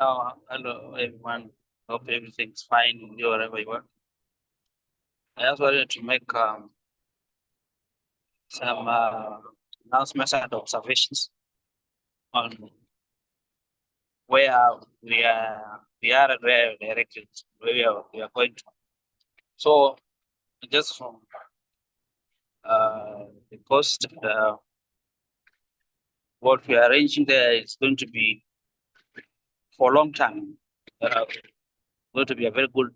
Hello everyone. Hope everything's fine wherever you are. I just wanted to make some announcements and observations on where we are and where we're directed, where we are going to. So just from the coast, what we are arranging there is going to be for a long time. Going to be a very good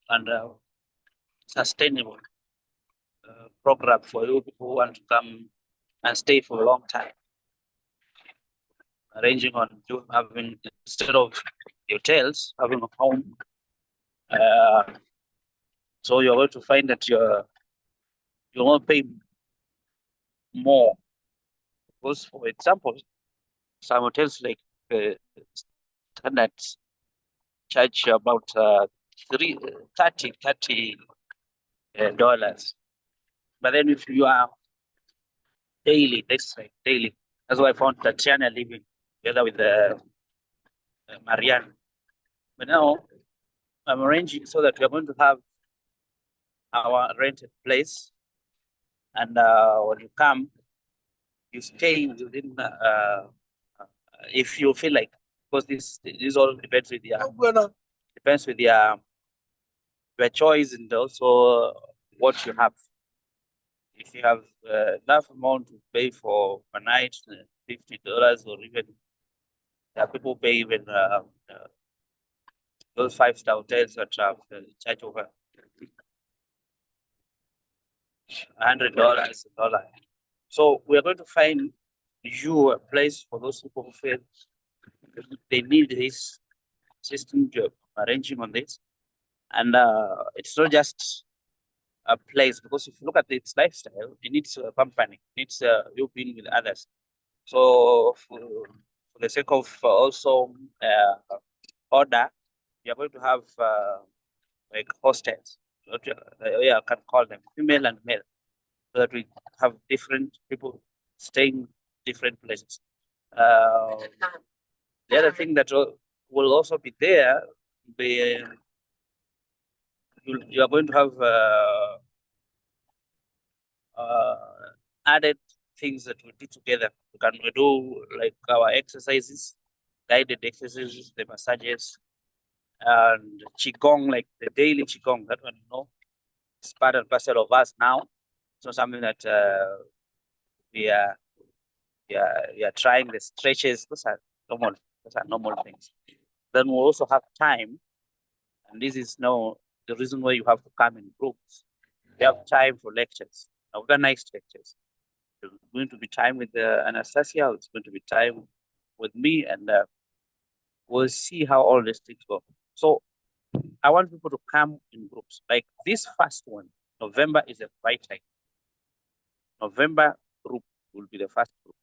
and sustainable program for you who want to come and stay for a long time. Arranging on you having, instead of hotels, having a home. So you're going to find that you won't pay more. Because, for example, some hotels like standards charge you about $30 dollars. But then if you are daily, let's say daily, that's why I found Tatiana living together with Marianne. But now I'm arranging so that we're going to have our rented place, and when you come, you stay within. If you feel like, because this all depends with your choice and also what you have. If you have enough amount to pay for a night, $50, or even people pay even those 5-star hotels that have charge over $100. So we are going to find you a place for those people who feel they need this system to arranging on this. And it's not just a place, because if you look at its lifestyle, it needs a company, it needs you being with others. So for the sake of also order, we are going to have like hostels. I can call them female and male, so that we have different people staying different places. The other thing that will also be there, you are going to have added things that we do together. We do like our exercises, guided exercises, the massages, and Qigong, like the daily Qigong. That one, it's part and parcel of us now. So something that we are trying the stretches. Those are normal things. Then we also have time, and this is now the reason why you have to come in groups. We have time for lectures, organized lectures. There's going to be time with Anastasia. It's going to be time with me, and we'll see how all these things go. So I want people to come in groups. Like this first one, November is a right time. November group will be the first group.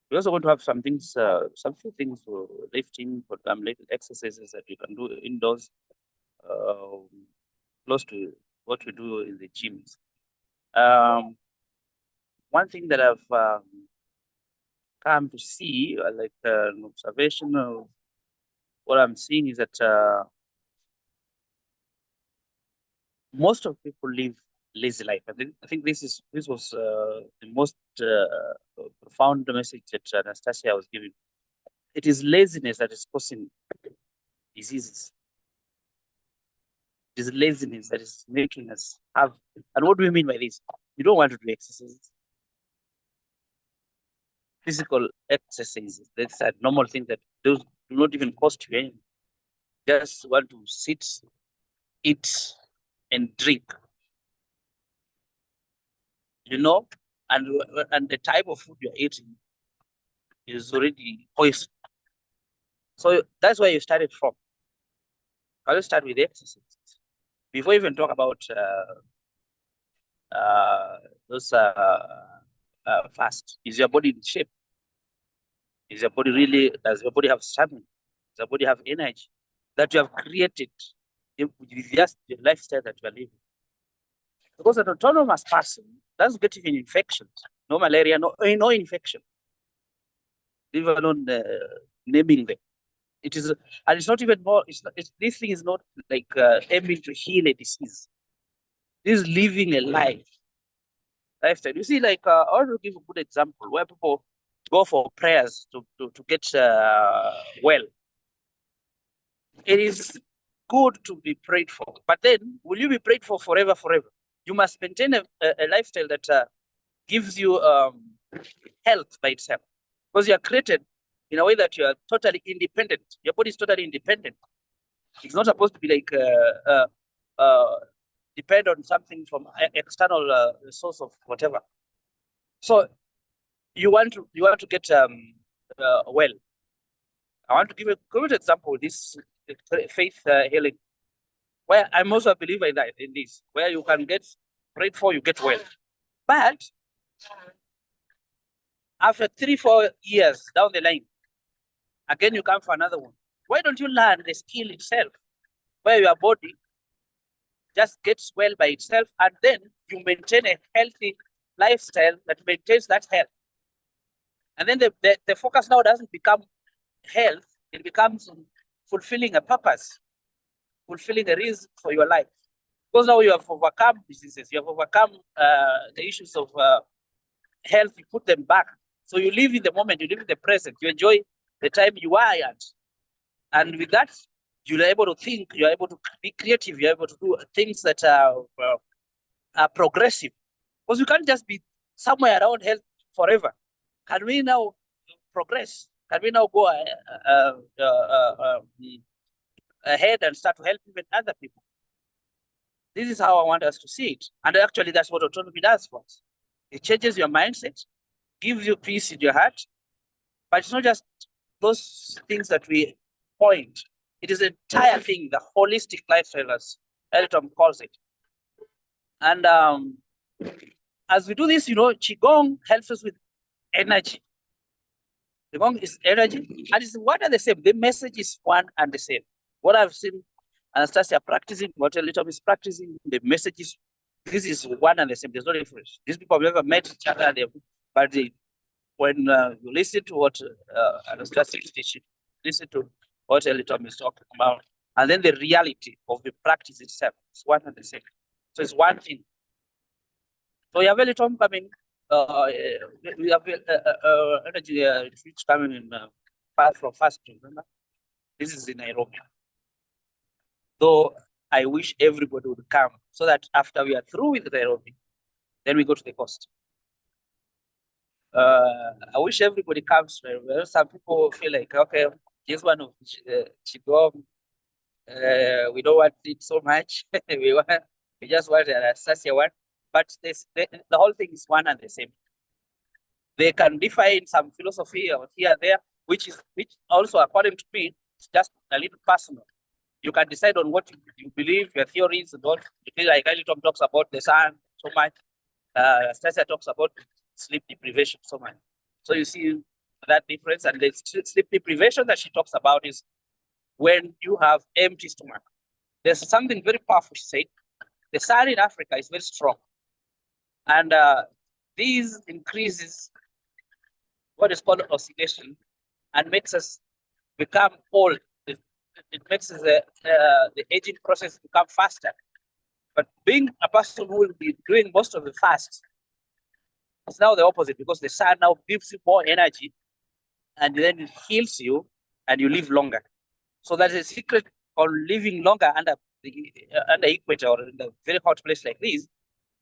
We also want to have some things, some few things for lifting, for little exercises that you can do indoors, close to what we do in the gyms. One thing that I've come to see, like an observation of what I'm seeing, is that most of people live lazy life. I think this was the most profound message that Anastasia was giving. It is laziness that is causing diseases. It is laziness that is making us have. And what do we mean by this? You don't want to do exercises. Physical exercises. That's a normal thing that those do not even cost you anything. Just want to sit, eat, and drink. And the type of food you're eating is already poison. So that's where you started from. I'll start with the exercises. Before you even talk about those fast, is your body in shape? Is your body really, does your body have stamina? Does your body have energy that you have created with just the lifestyle that you are living? Because an autonomous person doesn't get even infections, no malaria, no infection, leave alone naming them. It is, and it's not even more. This thing is not like aiming to heal a disease. This is living a lifestyle. You see, like I want to give a good example where people go for prayers to get well. It is good to be prayed for, but then will you be prayed for forever? You must maintain a lifestyle that gives you health by itself, because you are created in a way that you are totally independent. Your body is totally independent. It's not supposed to be like depend on something from external source of whatever. So you want to get well. I want to give a good example. This faith healing, where I'm also a believer in this, where you can get prayed for, you get well. But after 3-4 years down the line, again you come for another one. Why don't you learn the skill itself, where your body just gets well by itself, and then you maintain a healthy lifestyle that maintains that health? And then the focus now doesn't become health, it becomes fulfilling a purpose, fulfilling a reason for your life. Because now you have overcome diseases, you have overcome the issues of health, you put them back. So you live in the moment, you live in the present, you enjoy the time you are at. And with that, you're able to think, you're able to be creative, you're able to do things that are progressive. Because you can't just be somewhere around health forever. Can we now progress? Can we now go ahead and start to help even other people? This is how I want us to see it. And actually, that's what autonomy does for us. It changes your mindset, gives you peace in your heart. But it's not just those things that we point. It is the entire thing, the holistic lifestyle, as Elitom calls it. And as we do this, Qigong helps us with energy. Qigong is energy, and it's one and the same. The message is one and the same. What I've seen Anastasia practicing, what Elitom is practicing, the message is, this is one and the same. There's no difference. These people have never met each other, but when you listen to what Anastasia is teaching, listen to what Elitom is talking about, and then the reality of the practice itself is one and the same. So it's one thing. So you have Elitom coming. We have energy retreat coming in from first. Remember, this is in Nairobi. Though I wish everybody would come, so that after we are through with Nairobi, then we go to the coast. I wish everybody comes. Some people feel like, okay, this one of Qigong, we don't want it so much. we just want an Anastasia one. But the whole thing is one and the same. They can differ in some philosophy or here and there, which also, according to me, it's just a little personal. You can decide on what you believe, your theories, and what you feel like. Elitom talks about the sun so much. Anastasia talks about sleep deprivation so much. So you see that difference, and the sleep deprivation that she talks about is when you have empty stomach. There's something very powerful she said. The sun in Africa is very strong, and these increases what is called oxidation and makes us become old. It makes the aging process become faster. But being a person who will be doing most of the fast, it's now the opposite, because the sun now gives you more energy, and then it heals you, and you live longer. So that's a secret on living longer under equator or in a very hot place like this,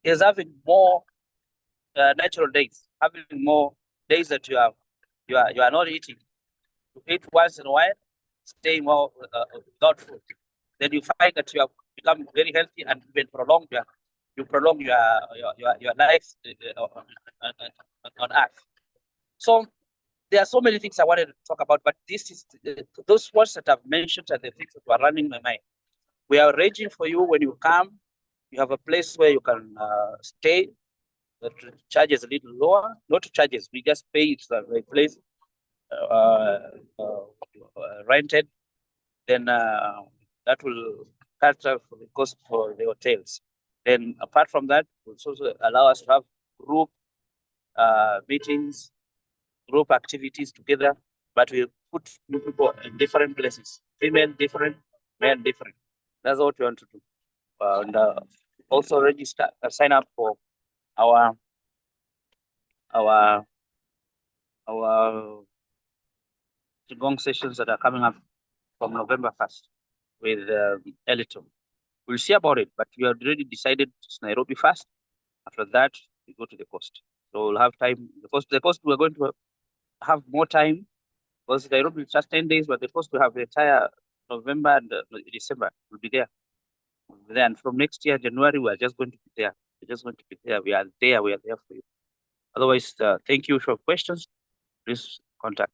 is having more natural days, having more days that you are not eating. You eat once in a while, stay more without food. Then you find that you have become very healthy and even prolong your life on Earth. So there are so many things I wanted to talk about, but this is those words that I've mentioned are the things that were running my mind. We are arranging for you when you come. You have a place where you can stay. The charges a little lower, not charges. We just pay it the place rented. Then that will cut off the cost for the hotels. Then apart from that, it will also allow us to have group meetings, group activities together, but we put new people in different places. Female different, men different. That's what we want to do. And also register, sign up for our our our Qigong sessions that are coming up from November 1st with Elitom. We'll see about it, but we have already decided it's Nairobi first. After that, we go to the coast. So we'll have time. The coast we're going to have more time because Nairobi is just 10 days, but the coast we have the entire November and December. We'll be there. Then from next year, January, we are just going to be there. We're just going to be there. We are there. We are there for you. Otherwise, thank you for questions. Please contact.